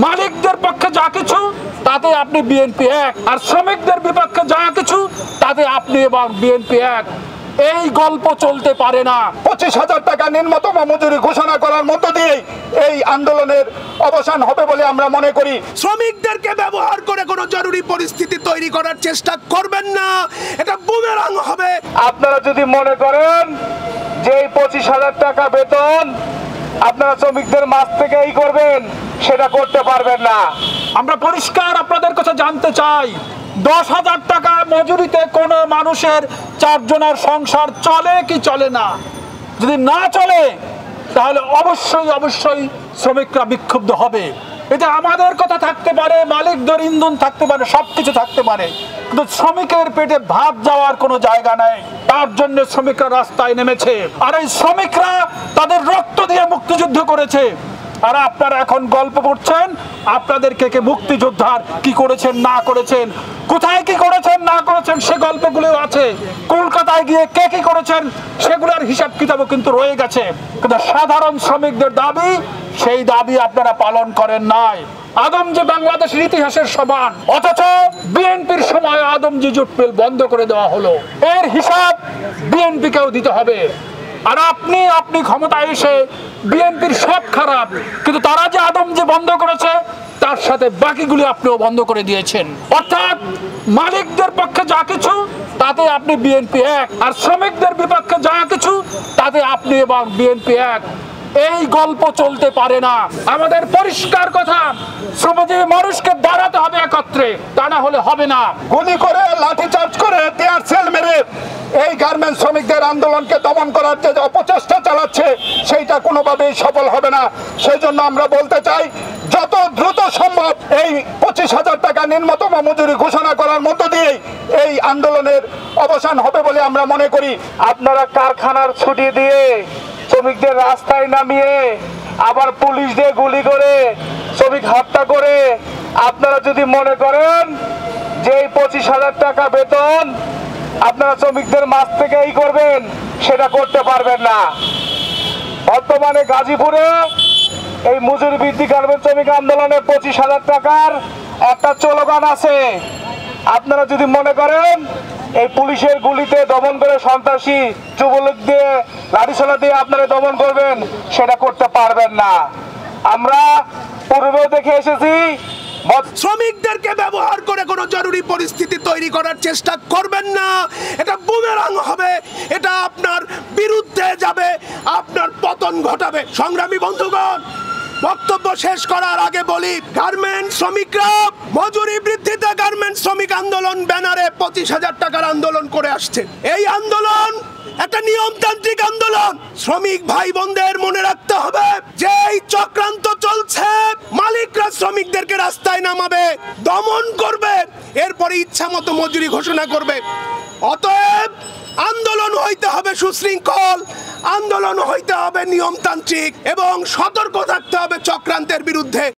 মালিকদের পক্ষে যা কিছু তাতে আপনি বিএনপি এক, আর শ্রমিকদের বিপক্ষে যা কিছু তাতে আপনি এবং বিএনপি এক। এই গল্প চলতে পারে না। 25,000 টাকা নিম্নতম মজুরি ঘোষণা করার মধ্য দিয়ে এই আন্দোলনের অবসান হবে বলে আমরা মনে করি। শ্রমিকদেরকে ব্যবহার করে কোনো জরুরি পরিস্থিতি তৈরি করার চেষ্টা করবেন না, এটা বুমেরাং হবে। আপনারা যদি মনে করেন যে এই 25,000 টাকা বেতন আপনারা শ্রমিকদের মাঝ থেকে এই করবেন, সেটা করতে পারবেন না। আমরা পরিষ্কার আপনাদের কাছে জানতে চাই, 10,000 টাকা মজুরিতে কোনো মানুষের 4 জনের সংসার চলে কি চলে না? যদি না চলে তাহলে অবশ্যই শ্রমিকরা বিক্ষুব্ধ হবে। এটা আমাদের কথা থাকতে পারে, মালিকদের ইন্ধন থাকতে পারে, সবকিছু থাকতে পারে, কিন্তু শ্রমিকের পেটে ভাত যাওয়ার কোনো জায়গা নেই। তার জন্য শ্রমিকরা রাস্তায় নেমেছে, আর এই শ্রমিকরা তাদের রক্ত দিয়ে মুক্তিযুদ্ধ করেছে। আর আপনারা এখন গল্প করছেন আপনাদেরকে কে মুক্তিযোদ্ধার কি করেছেন না করেছেন, কোথায় কি করেছেন না করেছেন সে গল্পগুলো আছে। কলকাতায় গিয়ে কে কি করেছেন সেগুলোর হিসাব কিতাবও কিন্তু রয়ে গেছে, কিন্তু সাধারণ শ্রমিকদের দাবি, সেই দাবি আপনারা পালন করেন নাই। আদমজি বাংলাদেশের ইতিহাসের সমান, অথচ বিএনপির সময় আদমজি জুট মিল বন্ধ করে দেওয়া হলো। এর হিসাব বিএনপিকেও দিতে হবে। আর আপনি ক্ষমতায় এসে বিএনপির সব খারাপ, কিন্তু তারা যে আদমজি বন্ধ করেছে তার সাথে বাকিগুলি আপনিও বন্ধ করে দিয়েছেন। অর্থাৎ মালিকদের পক্ষে যা কিছু তাতে আপনি বিএনপি এক, আর শ্রমিকদের বিপক্ষে যা কিছু তাতে আপনি এবং বিএনপি এক। এই গল্প চলতে পারে না। আমাদের পরিষ্কার কথা, শ্রমজীবী মানুষকে দাঁড়াতে হবে একত্রে, তা না হলে হবে না। গুলি করে, লাঠিচার্জ করে, টিয়ার সেল মেরে এই গার্মেন্টস শ্রমিকদের আন্দোলনকে দমন করার যে অপচেষ্টা চালাচ্ছে সেইটা কোনোভাবেই সফল হবে না। সেই জন্য আমরা বলতে চাই, যত দ্রুত সম্ভব এই 25,000 টাকা নিম্নতম মজুরি ঘোষণা করার মধ্য দিয়ে এই আন্দোলনের অবসান হবে বলে আমরা মনে করি। আপনারা কারখানার ছুটি দিয়ে শ্রমিকদের রাস্তায় নামিয়ে আবার পুলিশ দিয়ে গুলি করে শ্রমিক হত্যা করে আপনারা যদি মনে করেন যে এই 25,000 টাকা বেতন আপনারা শ্রমিকদের মাঝ থেকে এই করবেন, সেটা করতে পারবেন না। বর্তমানে গাজীপুরে এই মজুরি বৃদ্ধি গার্মেন্টস শ্রমিক আন্দোলনে 25,000 টাকার একটা স্লোগান আছে। আপনারা যদি মনে করেন এই পুলিশের গুলিতে দমন করে সন্ত্রাসী যুবলীগ দিয়ে লাঠিসোলা দিয়ে আপনারা দমন করবেন, সেটা করতে পারবেন না। আমরা পূর্বেও দেখে এসেছি, শ্রমিকদেরকে ব্যবহার করে কোনো জরুরি পরিস্থিতি তৈরি করার চেষ্টা করবেন না, এটা বুমেরাং হবে, এটা আপনার বিরুদ্ধে যাবে, আপনার পতন ঘটাবে। সংগ্রামী বন্ধুগণ, বক্তব্য শেষ করার আগে বলি, গার্মেন্টস শ্রমিকরা মজুরি বৃদ্ধিতে গার্মেন্টস শ্রমিক আন্দোলন ব্যানারে 25,000 টাকার আন্দোলন করে আসছে। এই আন্দোলন একটা নিয়মতান্ত্রিক আন্দোলন। শ্রমিক ভাই বোনদের মনে রাখতে হবে যে এই চক্রান্ত চলছে, মালিকরা শ্রমিকদেরকে রাস্তায় নামাবে, দমন করবে, এরপরে ইচ্ছা মতো মজুরি ঘোষণা করবে। অতএব আন্দোলন হইতে হবে সুশৃঙ্খল, আন্দোলন হইতে হবে নিয়মতান্ত্রিক, এবং সতর্ক থাকতে হবে চক্রান্তের বিরুদ্ধে।